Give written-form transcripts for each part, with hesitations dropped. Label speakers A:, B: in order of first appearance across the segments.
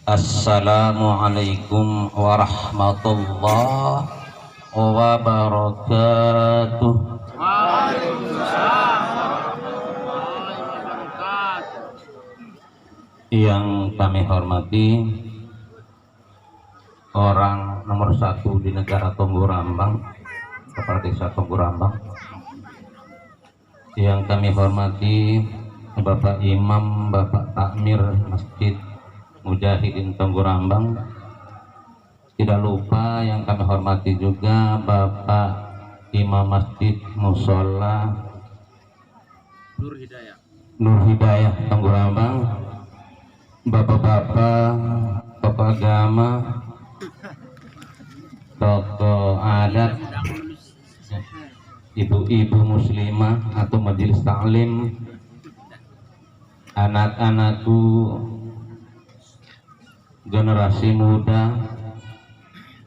A: Assalamualaikum warahmatullahi wabarakatuh.
B: Waalaikumsalam warahmatullahi wabarakatuh.
A: Yang kami hormati orang nomor 1 di negara Tunggu-Rambang, Kepala Desa Tunggu-Rambang. Yang kami hormati Bapak Imam, Bapak Takmir Masjid Mujahidin Tunggu-Rambang. Tidak lupa yang kami hormati juga Bapak Imam Masjid Musola Nur Hidayah Tunggu-Rambang, bapak-bapak, tokoh agama, tokoh adat, ibu-ibu muslimah atau majelis taklim, anak-anakku, generasi muda,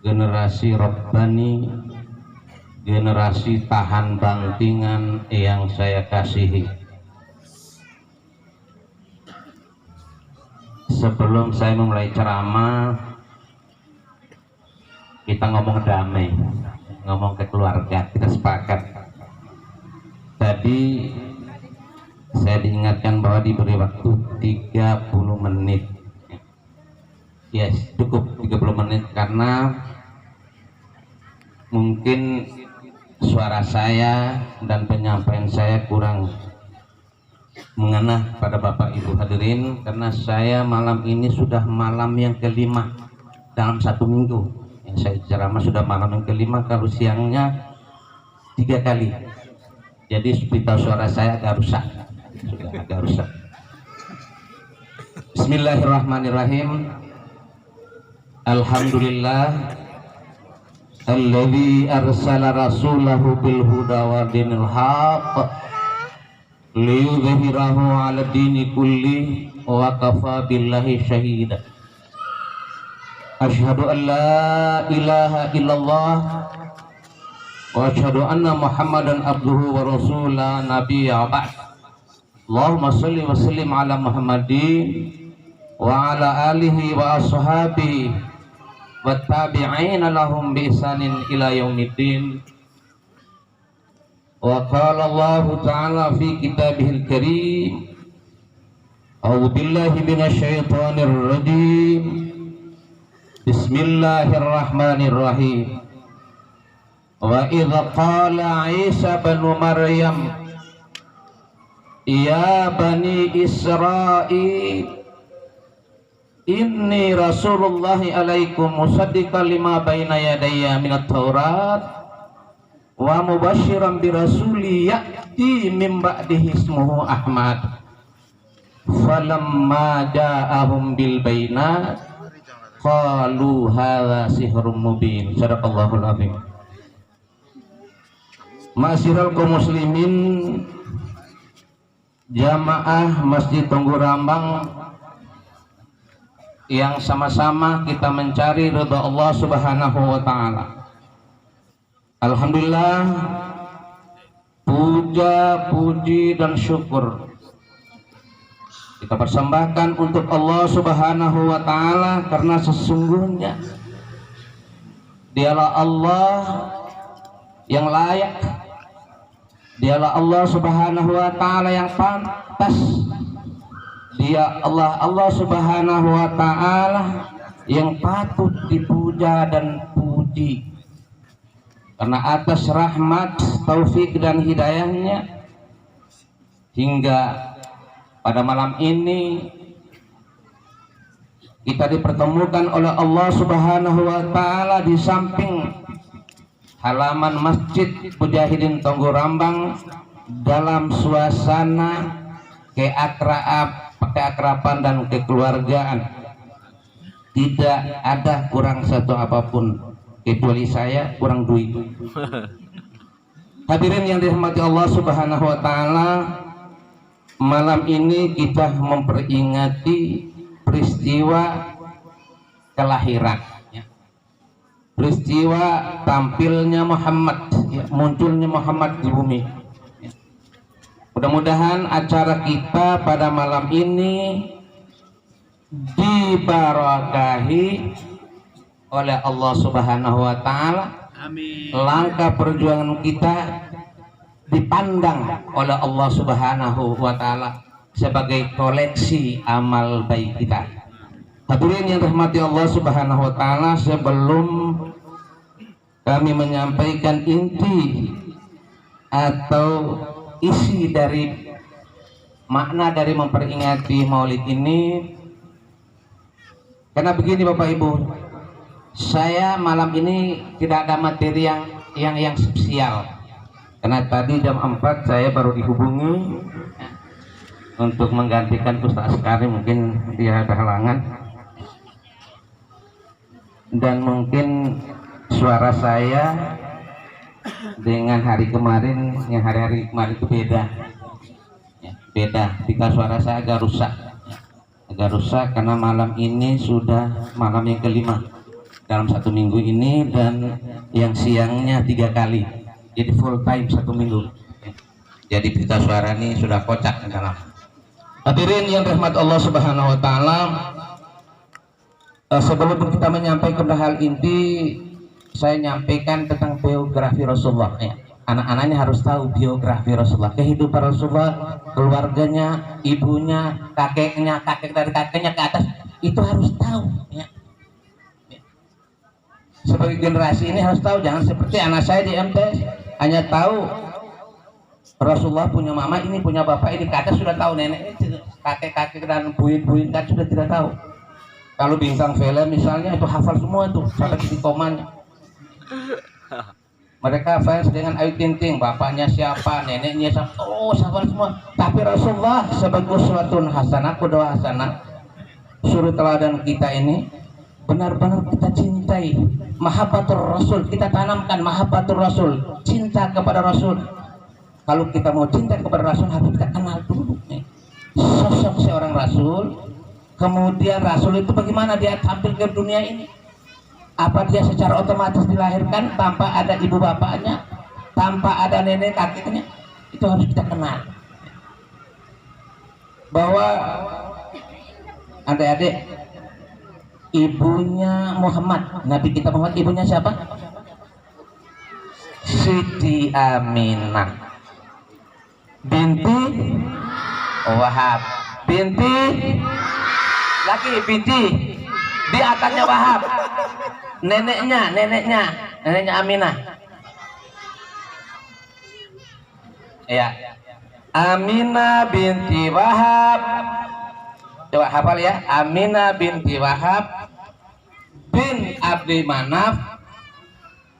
A: generasi robbani, generasi tahan bantingan yang saya kasihi. Sebelum saya memulai ceramah, kita ngomong damai, ngomong ke keluarga, kita sepakat. Tadi saya diingatkan bahwa diberi waktu 30 menit. Yes, cukup 30 menit karena mungkin suara saya dan penyampaian saya kurang mengena pada Bapak Ibu hadirin, karena saya malam ini sudah malam yang kelima dalam 1 minggu yang saya ceramah, sudah malam yang kelima. Kalau siangnya 3 kali, jadi berita suara saya agak rusak, sudah agak rusak. Bismillahirrahmanirrahim. Alhamdulillah alladzi arsala rasulahu bil huda wa dinil haqq liyudhhirahu 'ala dini kulli wa kafa billahi syahida. Asyhadu an la ilaha illallah wa asyhadu anna Muhammadan abduhu wa rasulah nabiyya ba'd. Allahumma shalli wa sallim ala Muhammadin wa ala alihi wa ashabihi wattabi'ina lahum bi ihsanin ila yaumiddin. Wa qala Allah ta'ala fi kitabihil karim, a'udzu billahi minasy syaithanir rajim, bismillahirrahmanirrahim. Wa idza qala Isa bin Maryam ya bani Israil inni rasulullahi alaikum musaddiqan lima baina yadayya minat taurat wa mubasyiran bi rasuli ya'ti min ba'dihi ismuhu Ahmad falamma ja'ahum bil bainat qalu hadza sihrun mubin. Sadaqallahul azim. Ma'asyiral kaum muslimin, jamaah Masjid Tunggu-Rambang yang sama-sama kita mencari ridha Allah Subhanahu wa taala. Alhamdulillah, puja, puji dan syukur kita persembahkan untuk Allah Subhanahu wa taala, karena sesungguhnya Dialah Allah yang layak, Dialah Allah Subhanahu wa taala yang pantas. Dia Allah Subhanahu wa ta'ala yang patut dipuja dan puji, karena atas rahmat, taufik dan hidayahnya hingga pada malam ini kita dipertemukan oleh Allah Subhanahu wa ta'ala di samping halaman Masjid Mujahidin Tunggu-Rambang dalam suasana keakraban dan kekeluargaan. Tidak ada kurang satu apapun kecuali saya kurang duit. Hadirin yang dirahmati Allah Subhanahu wa taala, malam ini kita memperingati peristiwa kelahiran, peristiwa tampilnya Muhammad, munculnya Muhammad di bumi. Mudah-mudahan acara kita pada malam ini dibarakahi oleh Allah Subhanahu wa taala.
B: Amin.
A: Langkah perjuangan kita dipandang oleh Allah Subhanahu wa taala sebagai koleksi amal baik kita. Hadirin yang rahmati Allah Subhanahu wa taala, sebelum kami menyampaikan inti atau isi dari makna dari memperingati Maulid ini, karena begini Bapak Ibu, saya malam ini tidak ada materi yang spesial, karena tadi jam 4 saya baru dihubungi untuk menggantikan Ustaz Karim, mungkin dia ada halangan, dan mungkin suara saya dengan hari kemarin, yang hari-hari kemarin itu beda ya, beda. Jika suara saya agak rusak karena malam ini sudah malam yang kelima dalam 1 minggu ini, dan yang siangnya 3 kali, jadi full time 1 minggu ya. Jadi berita suara ini sudah kocak dalam. Hadirin yang rahmat Allah Subhanahu wa taala, sebelum kita menyampaikan hal inti, saya nyampaikan tentang biografi Rasulullah ya. Anak-anaknya harus tahu biografi Rasulullah, kehidupan Rasulullah, keluarganya, ibunya, kakeknya, kakek dari kakeknya ke atas, itu harus tahu ya. Sebagai generasi ini harus tahu, jangan seperti anak saya di MTS hanya tahu Rasulullah punya mama ini, punya bapak ini, ke atas sudah tahu, nenek ini, kakek-kakek dan buin-buin kan sudah tidak tahu. Kalau bintang film misalnya itu hafal semua tuh sampai titik komanya. Mereka fans dengan Ayu Ting Ting, bapaknya siapa, neneknya siapa, oh hafal semua. Tapi Rasulullah sebagai uswatun hasanah, qudwah hasanah, suri teladan kita ini benar-benar kita cintai. Mahabbatur Rasul, kita tanamkan mahabbatur Rasul, cinta kepada Rasul. Kalau kita mau cinta kepada Rasul, harus kita kenal dulu nih sosok seorang Rasul. Kemudian Rasul itu bagaimana dia tampil ke dunia ini? Apa dia secara otomatis dilahirkan tanpa ada ibu bapaknya, tanpa ada nenek kakeknya? Itu harus kita kenal. Bahwa adik-adik, ibunya Muhammad, Nabi kita Muhammad, ibunya siapa? Siti Aminah binti Wahab binti lagi binti di atasnya Wahab, neneknya Aminah ya, Aminah binti Wahab. Coba hafal ya, Aminah binti Wahab bin Abdi Manaf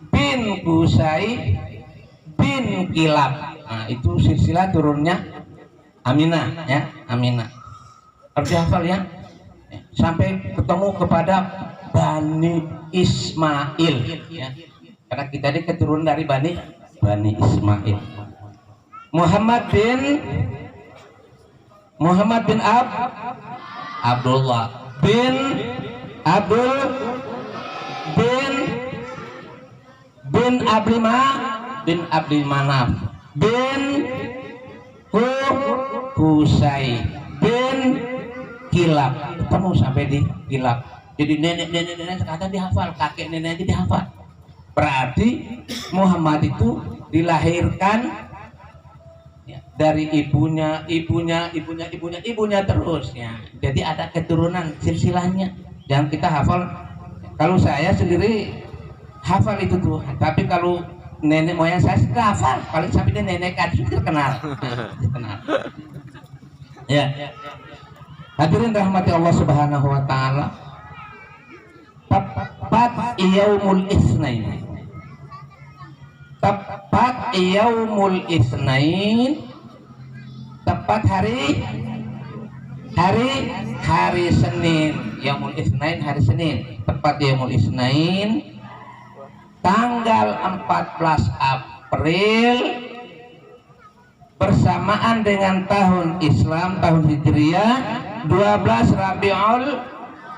A: bin Qusay bin Kilab. Nah, itu silsilah turunnya Aminah ya, Aminah. Harus dihafal ya. Sampai ketemu kepada Bani Ismail ya. Karena kita ini keturunan dari Bani Ismail. Muhammad bin Abdullah bin Abdul bin Abdi Manaf bin Qusay bin Kilab. Ketemu sampai di Kilab. Jadi nenek kata dihafal, kakek nenek aja dihafal. Berarti Muhammad itu dilahirkan dari ibunya terus ya. Jadi ada keturunan silsilahnya yang kita hafal. Kalau saya sendiri hafal itu tuh, tapi kalau nenek moyang saya sudah hafal, paling sampai dia nenek kaki terkenal. Ya. Hadirin rahmati Allah Subhanahu wa taala. Tepat yaumul isnain. Tepat yaumul isnain. Tepat hari Senin, yaumul isnain, hari Senin, tepat yaumul isnain, tanggal 14 April bersamaan dengan tahun Islam, tahun Hijriah 12 Rabiul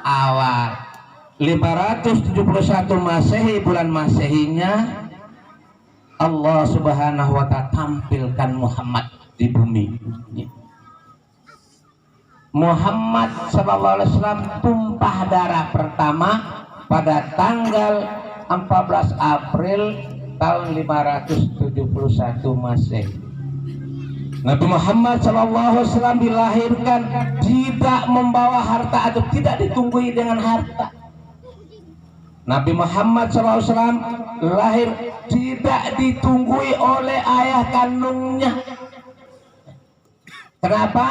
A: Awal 571 Masehi, bulan Masehinya Allah Subhanahu wa ta'ala tampilkan Muhammad di bumi. Muhammad SAW tumpah darah pertama pada tanggal 14 April tahun 571 Masehi. Nabi Muhammad SAW dilahirkan tidak membawa harta atau tidak ditunggui dengan harta. Nabi Muhammad SAW lahir tidak ditunggui oleh ayah kandungnya. Kenapa?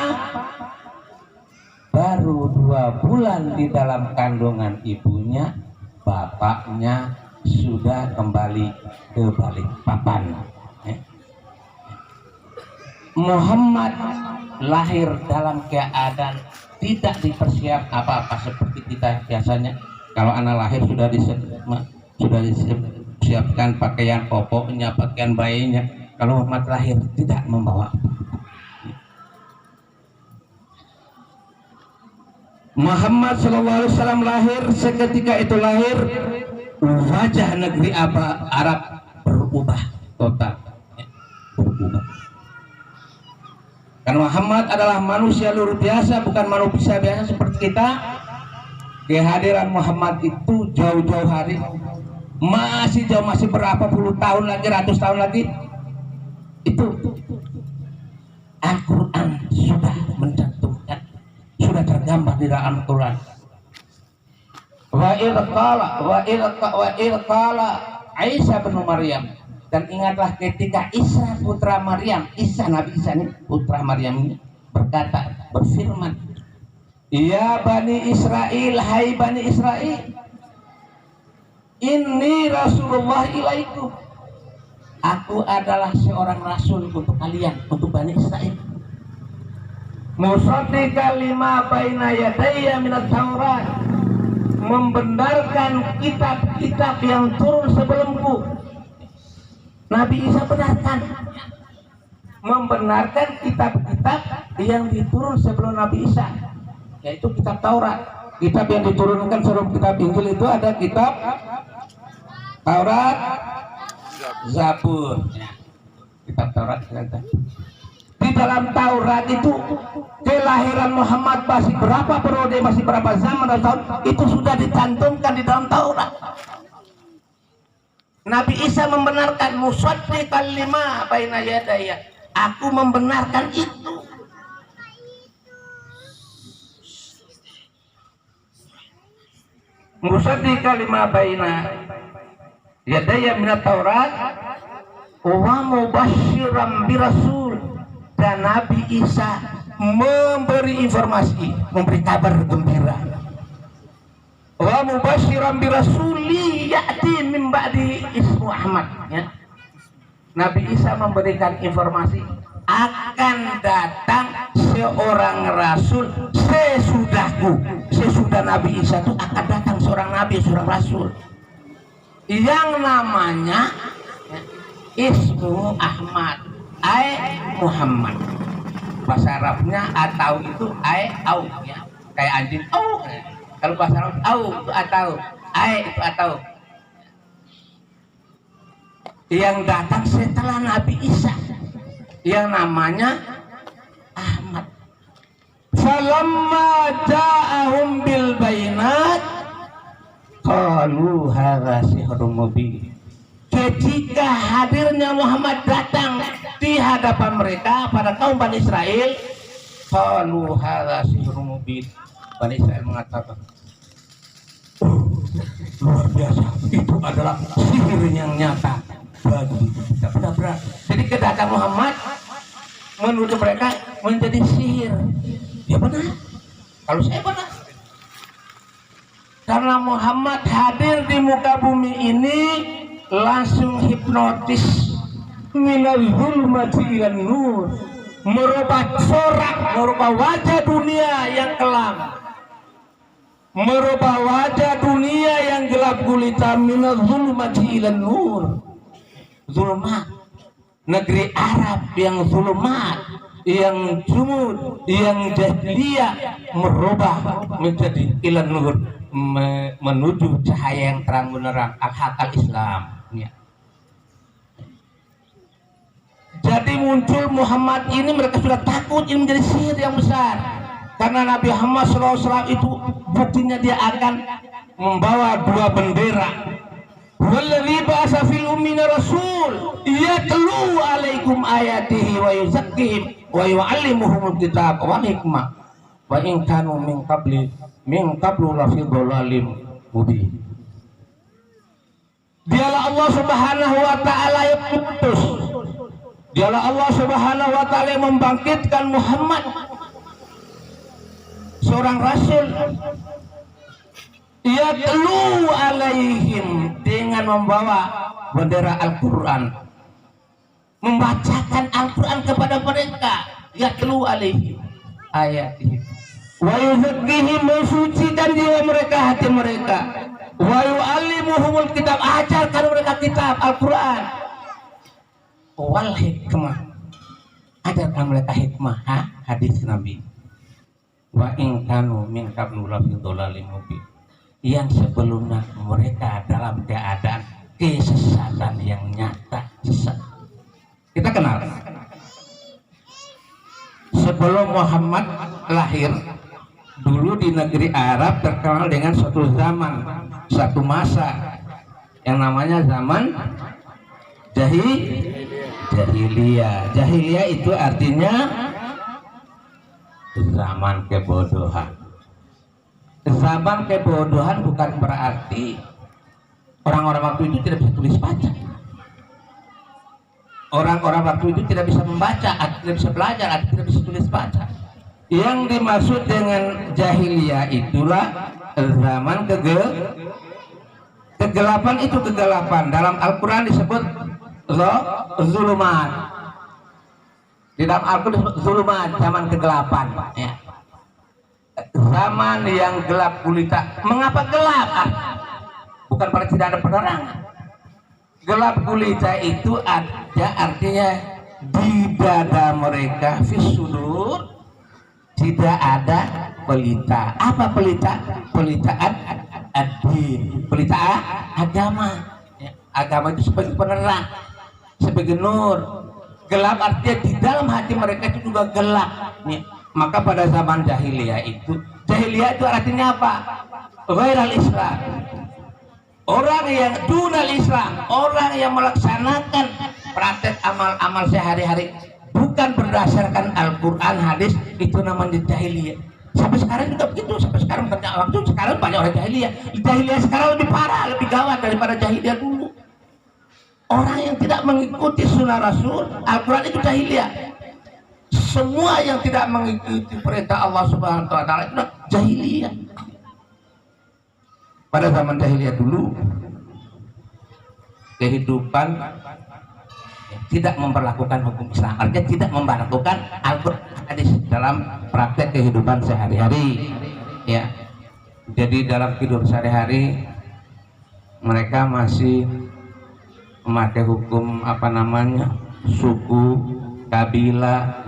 A: Baru 2 bulan di dalam kandungan ibunya, bapaknya sudah kembali ke Balikpapan. Muhammad lahir dalam keadaan tidak dipersiap apa-apa seperti kita biasanya. Kalau anak lahir sudah disiapkan pakaian popoknya, pakaian bayinya. Kalau Muhammad lahir tidak membawa. Muhammad SAW lahir, seketika itu lahir wajah negeri Arab berubah total, berubah. Karena Muhammad adalah manusia luar biasa, bukan manusia biasa seperti kita. Kehadiran Muhammad itu jauh-jauh hari, masih berapa puluh tahun lagi, ratus tahun lagi, itu Al-Quran sudah mencantumkan, sudah tergambar di dalam Al-Quran. Wa il qala Isa bin Maryam. Dan ingatlah ketika Isa putra Maryam, Nabi Isa ini putra Maryam ini berkata, berfirman, ya Bani Israel, hai Bani Israel, inni Rasulullah ilaikum, aku adalah seorang rasul untuk kalian, untuk Bani Israel. Musaddiqan lima baina yadayya minat Taurat, membenarkan kitab-kitab yang turun sebelumku. Nabi Isa benarkan, membenarkan kitab-kitab yang diturun sebelum Nabi Isa, yaitu kitab Taurat. Kitab yang diturunkan sebelum kitab Injil itu ada kitab Taurat, Zabur. Kitab Taurat. Di dalam Taurat itu kelahiran Muhammad masih berapa periode, masih berapa zaman dan tahun, itu sudah dicantumkan di dalam Taurat. Nabi Isa membenarkan, musaddiqan lima baina yadayya, aku membenarkan itu. Musaddiqan lima baina yadayya minat Taurat wa mubasysyiran birasul, dan Nabi Isa memberi informasi, memberi kabar gembira. Wa mubasysyiran birasuli ya'ti min ba'di ismu Ahmad, ya. Nabi Isa memberikan informasi akan datang seorang rasul sesudahku. Sesudah Nabi Isa itu akan datang seorang nabi, seorang rasul yang namanya ismu Ahmad, Muhammad. Bahasa Arabnya atau itu au, ya. Kayak anjing au. Kalau bahasa Arab au itu atau, itu atau. Yang datang setelah Nabi Isa yang namanya Ahmad. Falamma ja'ahum bil bayinat qalu hadza sihrun mubin. Ketika hadirnya Muhammad datang di hadapan mereka pada kaum Bani Israel, qalu hadza sihrun mubin. Bani Israel mengatakan, luar biasa, itu adalah sihir yang nyata bagi kita. Benar-benar. Jadi kedatangan Muhammad menurut mereka menjadi sihir. Ya benar. Kalau saya benar. Karena Muhammad hadir di muka bumi ini langsung hipnotis, minal zulmati ilan nur, merubah corak, merubah wajah dunia yang kelam, merubah wajah dunia yang gelap gulita, minal zulmati ilan nur. Zulmat, negeri Arab yang zulmat, yang jumud, yang jahiliyah, merubah menjadi ilan nur, menuju cahaya yang terang benderang, al-haq al-Islam, ya. Jadi muncul Muhammad ini, mereka sudah takut ini menjadi sihir yang besar. Karena Nabi Muhammad SAW itu buktinya dia akan membawa dua bendera. Walladzi ba'atsa fil ummina rasul yatlu 'alaikum ayatihi wa yuzakkihim wa yu'allimuhumul kitab wal hikmah wa in kanu min qablu lafi dhalalim mubin. Dialah Allah Subhanahu wa taala yang mengutus. Dialah Allah Subhanahu wa taala yang membangkitkan Muhammad, seorang rasul, yatlu alaihim, dengan membawa bendera Al-Quran, membacakan Al-Quran kepada mereka, yatlu alaihim ayatih, wa yuzakkihim, mensucikan jiwa mereka, hati mereka, wa yu'allimuhumul kitab, ajarkan mereka kitab Al-Quran, wal hikmah, ajarkan mereka hikmah, hadis Nabi. Wa in kanu min qablu lafi dhalalin mubin, yang sebelumnya mereka dalam keadaan kesesatan yang nyata, sesat. Kita kenal, sebelum Muhammad lahir, dulu di negeri Arab terkenal dengan suatu zaman, satu masa yang namanya zaman jahiliyah. Jahiliyah itu artinya zaman kebodohan. Zaman kebodohan bukan berarti orang-orang waktu itu tidak bisa tulis baca. Orang-orang waktu itu tidak bisa membaca, tidak bisa belajar, tidak bisa tulis baca. Yang dimaksud dengan jahiliyah itulah zaman kegelapan. Itu kegelapan dalam Al-Quran disebut zulumat. Di dalam Al-Quran disebut zulumat, zaman kegelapan, ya. Zaman yang gelap gulita. Mengapa gelap? Bukan pada tidak ada penerangan. Gelap gulita itu ada artinya di dada mereka, fisudur, tidak ada pelita. Apa pelita? Pelitaan ad-din, pelita agama. Ya, agama itu sebagai penerang, sebagai nur. Gelap artinya di dalam hati mereka itu juga gelap. Ya. Maka pada zaman jahiliyah itu artinya apa? Ghairal Islam. Orang yang dunal Islam, orang yang melaksanakan praktek amal-amal sehari-hari bukan berdasarkan Al-Quran, hadis, itu namanya jahiliyah. Sampai sekarang juga begitu, sampai sekarang banyak waktu, sekarang banyak orang jahiliyah. Jahiliyah sekarang lebih parah, lebih gawat daripada jahiliyah dulu. Orang yang tidak mengikuti sunnah Rasul, Al-Quran itu jahiliyah. Semua yang tidak mengikuti perintah Allah Subhanahu wa taala itu jahiliyah. Pada zaman jahiliyah dulu, kehidupan tidak memperlakukan hukum Islam, artinya tidak memperlakukan Al-Quran hadis dalam praktek kehidupan sehari-hari. Ya, jadi dalam kehidupan sehari-hari mereka masih memakai hukum suku, kabilah.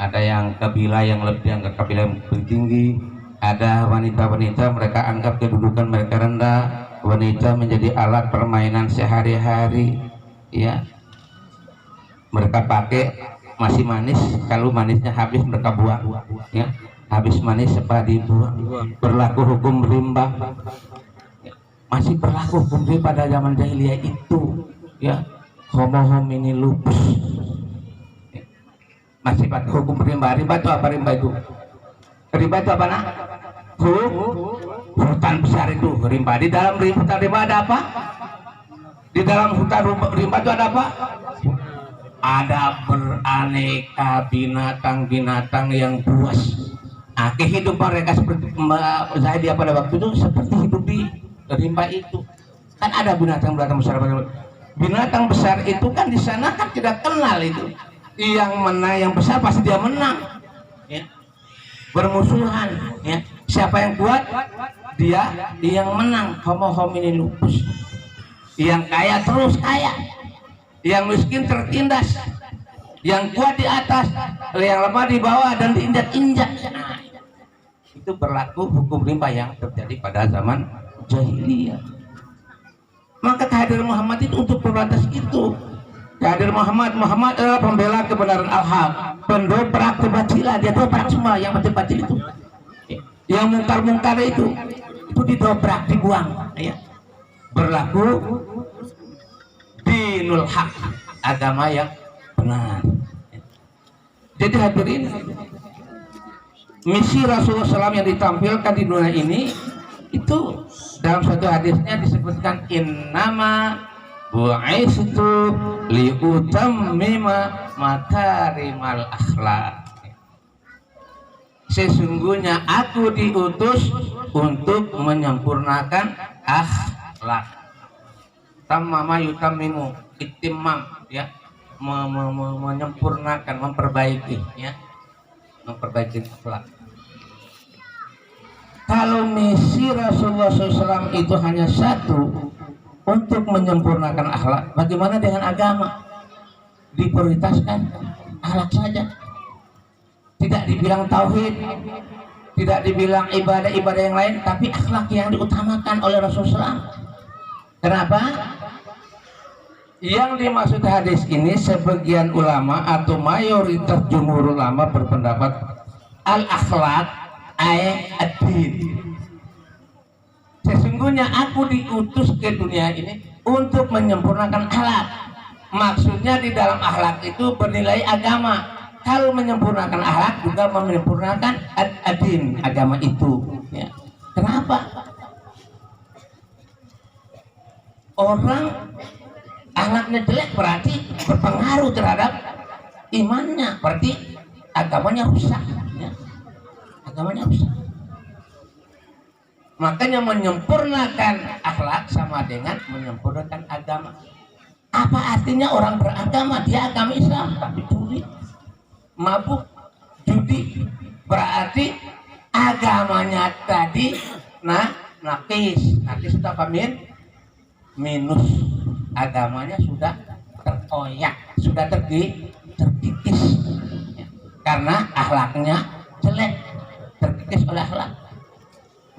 A: Ada yang kabilah yang lebih, anggap kabilah yang lebih tinggi. Ada wanita-wanita mereka anggap kedudukan mereka rendah. Wanita menjadi alat permainan sehari-hari. Ya, mereka pakai masih manis, kalau manisnya habis mereka buang. Ya, habis manis sepa dibuang. Berlaku hukum rimba. Ya, masih berlaku hukum rimba pada zaman jahiliyah itu. Ya, homo homini lupus. Masih pakai hukum rimba. Rimba itu apa? Rimba itu apa nak? Hutan besar itu rimba. Di dalam hutan rimba ada apa? Di dalam hutan rimba itu ada apa? Ada beraneka binatang-binatang yang buas. Nah, kehidupan mereka seperti dia pada waktu itu seperti hidup di rimba itu. Kan ada binatang-binatang besar. Binatang besar itu kan di sana kan tidak kenal itu. Yang menang, yang besar pasti dia menang, ya. Bermusuhan, ya. Siapa yang kuat, dia yang menang. Homo homini lupus. Yang kaya terus kaya, yang miskin tertindas, yang kuat di atas, yang lemah di bawah dan diinjak-injak. Nah, itu berlaku hukum rimba yang terjadi pada zaman jahiliyah. Maka kehadiran Muhammad itu untuk memberantas itu. Kehadiran Muhammad adalah pembela kebenaran al-haq, pendobrak kebajilan, dia dobrak semua yang batil-batil itu, yang mungkar-mungkar itu didobrak, dibuang, ya. Berlaku dinul haq, agama yang benar. Jadi hadirin, misi Rasulullah SAW yang ditampilkan di dunia ini itu dalam satu hadisnya disebutkan innama bu'istu liutammima makarimal akhlak. Sesungguhnya aku diutus untuk menyempurnakan akhlak. Tamama yutammimu, itimam, ya, menyempurnakan, memperbaiki, ya, memperbaiki akhlak. Kalau misi Rasulullah SAW itu hanya satu, untuk menyempurnakan akhlak, bagaimana dengan agama? Diprioritaskan akhlak saja, tidak dibilang tauhid, tidak dibilang ibadah-ibadah yang lain, tapi akhlak yang diutamakan oleh Rasulullah SAW. Kenapa? Yang dimaksud hadis ini, sebagian ulama atau mayoritas jumhur ulama berpendapat al-akhlak ad-din. Sesungguhnya aku diutus ke dunia ini untuk menyempurnakan akhlak. Maksudnya di dalam akhlak itu bernilai agama. Kalau menyempurnakan akhlak juga menyempurnakan ad-din, agama itu, ya. Kenapa? Orang akhlaknya jelek berarti berpengaruh terhadap imannya, berarti agamanya rusak, ya. Agamanya rusak. Makanya menyempurnakan akhlak sama dengan menyempurnakan agama. Apa artinya orang beragama? Dia agama Islam tapi curi, mabuk, judi, berarti agamanya tadi nakis itu apa, minus, agamanya sudah terkoyak, sudah terkikis, ya. Karena akhlaknya jelek, terkikis oleh akhlak.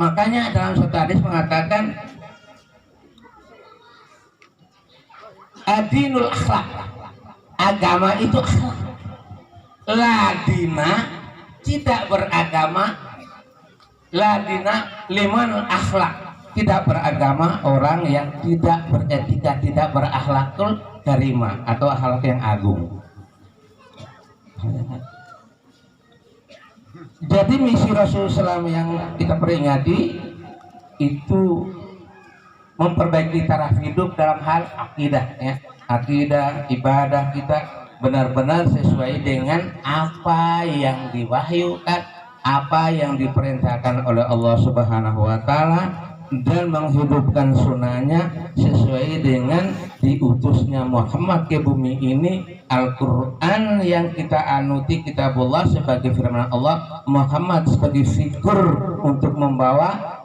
A: Makanya dalam satu hadis mengatakan adinul akhlak, agama itu akhlak. Ladina tidak beragama, ladina liman akhlak, tidak beragama orang yang tidak beretika, tidak berakhlakul karimah atau akhlak yang agung. Jadi misi Rasulullah SAW yang kita peringati itu memperbaiki taraf hidup dalam hal akidah, ya. Akidah, ibadah kita benar-benar sesuai dengan apa yang diwahyukan, apa yang diperintahkan oleh Allah Subhanahu wa Ta'ala, dan menghidupkan sunnahnya sesuai dengan diutusnya Muhammad ke bumi ini. Al-Quran yang kita anuti, kitabullah sebagai firman Allah, Muhammad sebagai figur untuk membawa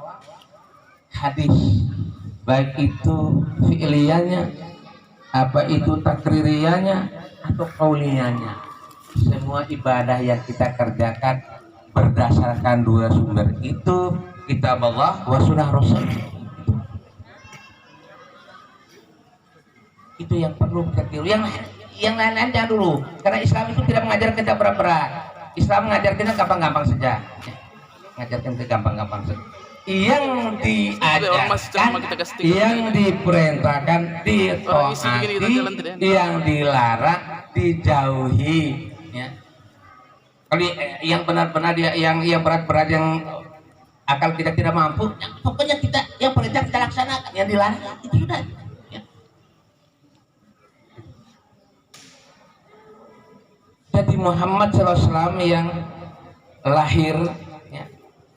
A: hadis, baik itu fi'liyanya, apa itu takririyanya atau qauliyanya. Semua ibadah yang kita kerjakan berdasarkan dua sumber itu, kitab Allah wa sunnah Rasul. Itu yang perlu kita tiru. Yang lain-lain jangan dulu, karena Islam itu tidak mengajar kita berat-berat. Islam mengajar kita gampang-gampang saja, mengajarkan kita gampang-gampang saja. Yang diajarkan, yang diperintahkan ditaati, yang dilarang dijauhi, ya. Kalau yang benar-benar yang berat-berat, yang akal kita tidak mampu, ya, pokoknya kita yang perintah kita laksanakan, yang dilarang itu sudah, ya. Jadi Muhammad SAW yang lahir, ya,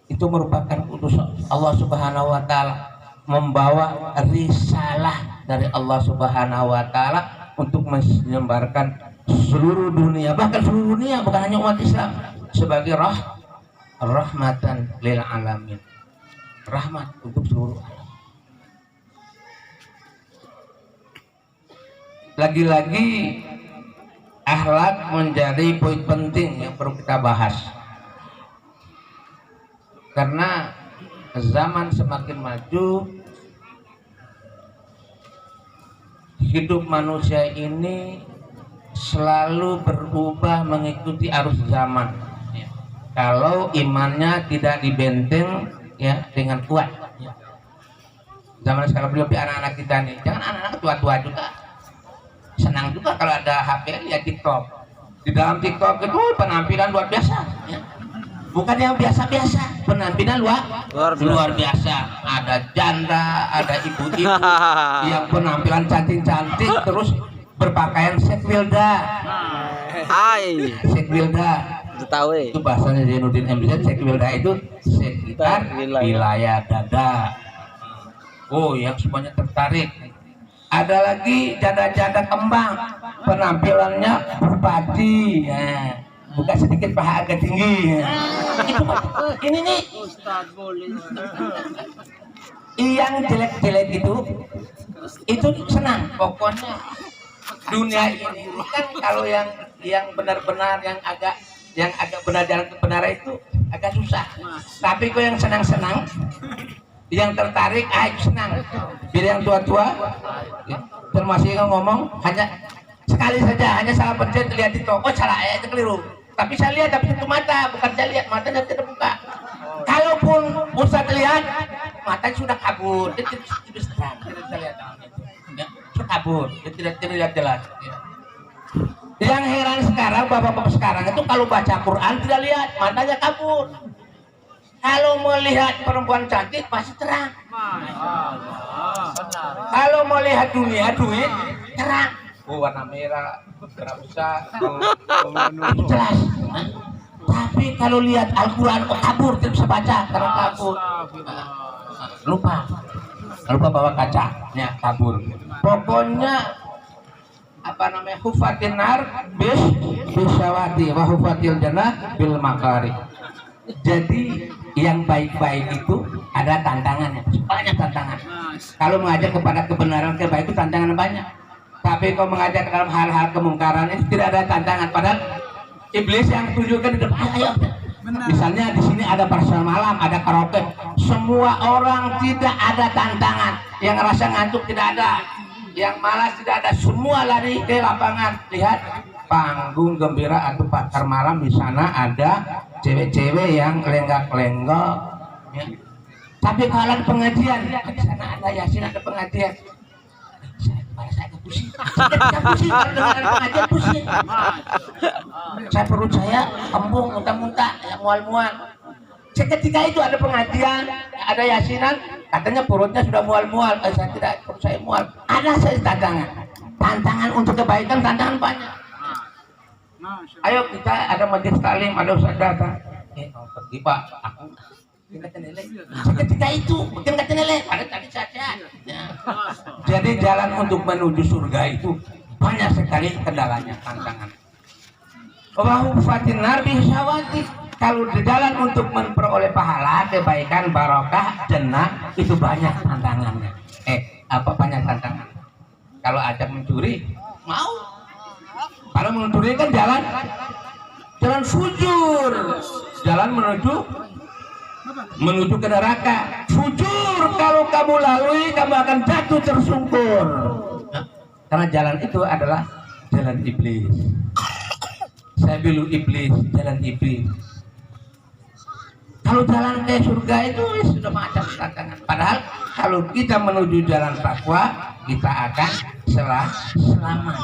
A: itu merupakan utusan Allah Subhanahu wa Ta'ala, membawa risalah dari Allah Subhanahu wa Ta'ala untuk menyebarkan seluruh dunia, bahkan seluruh dunia, bukan hanya umat Islam, sebagai rahmatan lil alamin, rahmat untuk seluruh alam. Lagi-lagi akhlak menjadi poin penting yang perlu kita bahas, karena zaman semakin maju, hidup manusia ini selalu berubah mengikuti arus zaman. Ya. Kalau imannya tidak dibenteng ya dengan kuat. Ya. Zaman sekarang lebih anak-anak kita nih, jangan anak-anak tua-tua juga. Senang juga kalau ada HP lihat TikTok. Di dalam TikTok itu penampilan luar biasa. Ya. Bukan yang biasa-biasa, penampilan luar biasa. Ada janda, ada ibu-ibu yang penampilan cantik-cantik terus berpakaian sekwilda. Sekwilda itu bahasanya Zainuddin MZ. Sekwilda itu sekitar wilayah dada. Oh, yang semuanya tertarik. Ada lagi janda-janda kembang, penampilannya berpadi. Ya. Buka sedikit paha agak tinggi. Ini nih. Yang jelek-jelek itu senang. Pokoknya dunia ini kan kalau yang benar-benar yang agak benar jalan kebenaran itu agak susah. Tapi kok yang senang-senang, yang tertarik, senang. Bila yang tua-tua, termasuk yang ngomong hanya sekali saja, hanya salah pencet lihat itu, oh salah itu keliru. Tapi saya lihat tapi itu mata, bukan saya lihat mata dan tidak buka. Kalaupun Ustaz lihat, mata sudah kabur, dia tidak bisa lihat. Ya, sudah kabur, dia tidak lihat jelas. Ya. Yang heran sekarang, bapak-bapak sekarang itu kalau baca Quran tidak lihat, matanya kabur. Kalau melihat perempuan cantik pasti terang. Kalau melihat dunia duit terang. Oh, warna merah, warna besar, jelas. Tapi kalau lihat Al-Quran kabur, tidak bisa baca karena kabur. Lupa bawa kacanya kabur. Pokoknya hufatin nar bisyawati wa hufatil jannah bil makari. Jadi yang baik-baik itu ada tantangannya, banyak tantangan. Kalau mengajak kepada kebenaran kebaikan itu tantangan banyak. Tapi kalau mengajak ke dalam hal-hal kemungkaran itu tidak ada tantangan. Padahal iblis yang tunjukkan di depan, ayo. Misalnya di sini ada pasar malam, ada karaoke, semua orang tidak ada tantangan. Yang rasa ngantuk tidak ada, yang malas tidak ada, semua lari ke lapangan. Lihat panggung gembira atau pasar malam, di sana ada cewek-cewek yang lenggak-lenggok. Ya. Tapi kalau ada pengajian, di sana ada yasin, ada pengajian. Saya pusing. Kalau dengan pengajian pusing. Perut saya kembung, muntah-muntah, mual-mual. Ketika itu ada pengajian, ada yasinan, katanya perutnya sudah mual-mual. Saya tidak, perut saya mual. Ada saya tantangan untuk kebaikan, tantangan banyak. Ayo kita ada majelis taklim, ada ustaz datang. Pergi Pak, aku ketika itu mungkin kata nilai pada tadi saja. Ya. Jadi jalan untuk menuju surga itu banyak sekali kendalanya, tantangan. Wahu fatinar bisyawati. Kalau di jalan untuk memperoleh pahala, kebaikan, barokah, jannah itu banyak tantangannya. Banyak tantangan. Kalau ada mencuri, mau. Kalau mencuri kan jalan fujur, jalan menuju ke neraka. Fujur kalau kamu lalui, kamu akan jatuh tersungkur. Karena jalan itu adalah jalan iblis. Sabilul iblis, jalan iblis. Kalau jalan ke surga itu sudah macam tantangan. Padahal kalau kita menuju jalan takwa, kita akan selamat.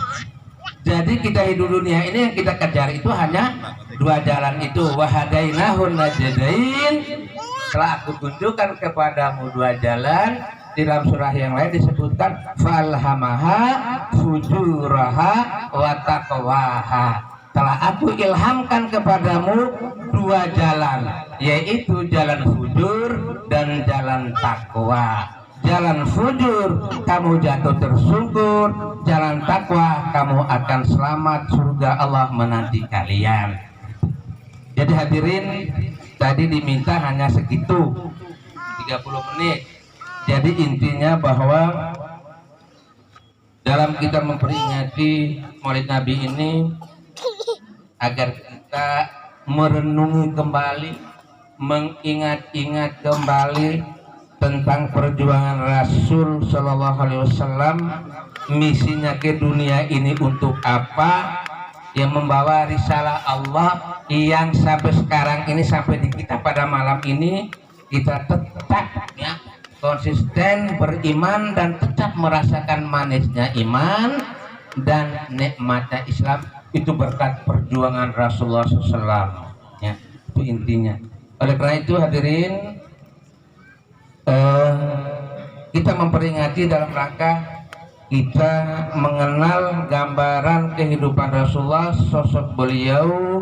A: Jadi kita hidup dunia ini yang kita kejar itu hanya dua jalan itu. Wahadainahun najdain. Setelah aku tunjukkan kepadamu dua jalan, di dalam surah yang lain disebutkan falhamaha fujuraha wa taqwaha. Telah aku ilhamkan kepadamu dua jalan, yaitu jalan fujur dan jalan takwa. Jalan fujur kamu jatuh tersungkur, jalan takwa kamu akan selamat, surga Allah menanti kalian. Jadi hadirin, tadi diminta hanya segitu 30 menit. Jadi intinya bahwa dalam kita memperingati Maulid Nabi ini agar kita merenungi kembali, mengingat-ingat kembali tentang perjuangan Rasul Shallallahu Alaihi Wasallam, misinya ke dunia ini untuk apa, yang membawa risalah Allah yang sampai sekarang ini, sampai di kita pada malam ini kita tetap ya konsisten beriman dan tetap merasakan manisnya iman dan nikmatnya Islam. Itu berkat perjuangan Rasulullah SAW ya, itu intinya. Oleh karena itu hadirin, kita memperingati dalam rangka kita mengenal gambaran kehidupan Rasulullah, sosok beliau,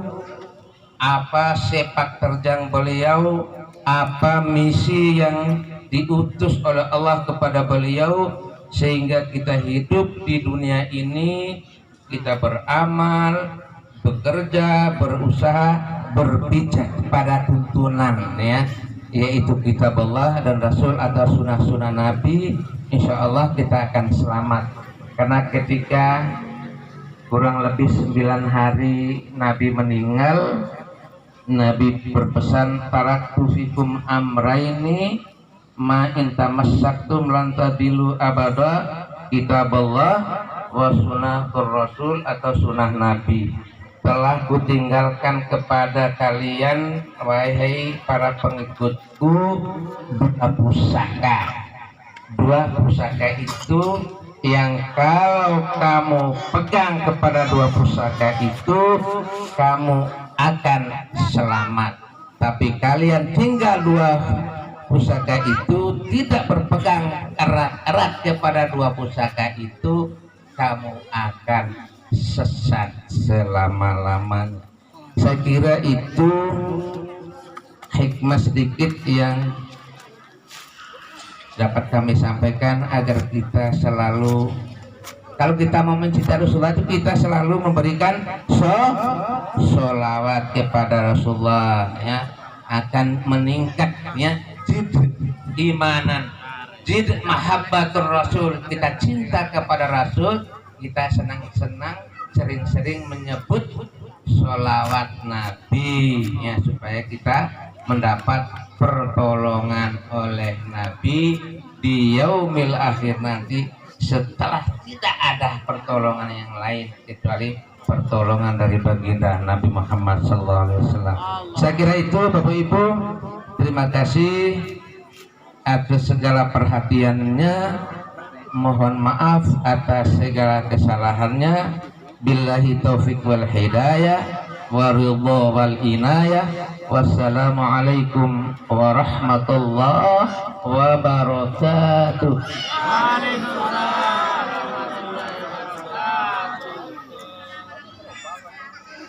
A: apa sepak terjang beliau, apa misi yang diutus oleh Allah kepada beliau, sehingga kita hidup di dunia ini, kita beramal, bekerja, berusaha, berpijak pada tuntunan ya, yaitu kitab Allah dan Rasul atau sunnah-sunnah Nabi. Insya Allah kita akan selamat, karena ketika kurang lebih 9 hari Nabi meninggal, Nabi berpesan, taraktu fikum amraini ma in tamassaktum lan tadilu abada, kitab Allah wa sunnatur Rasul atau sunnah Nabi. Telah kutinggalkan kepada kalian wahai para pengikutku dua pusaka itu yang kalau kamu pegang kepada dua pusaka itu kamu akan selamat. Tapi kalian tinggal dua pusaka itu, tidak berpegang erat-erat kepada dua pusaka itu, kamu akan sesat selama-lamanya. Saya kira itu hikmah sedikit yang dapat kami sampaikan agar kita selalu, kalau kita mau mencintai Rasulullah itu kita selalu memberikan sholawat kepada Rasulullah ya, akan meningkat ya jid imanan, jid mahabbatur Rasul. Kita cinta kepada Rasul, kita senang-senang sering-sering menyebut sholawat Nabi ya, supaya kita mendapat pertolongan oleh Nabi di yaumil akhir nanti, setelah tidak ada pertolongan yang lain kecuali pertolongan dari baginda Nabi Muhammad SAW. Saya kira itu Bapak Ibu, terima kasih atas segala perhatiannya, mohon maaf atas segala kesalahannya. Billahi taufiq wal hidayah wa ridha wal inayah. Wassalamualaikum warahmatullahi wabarakatuh.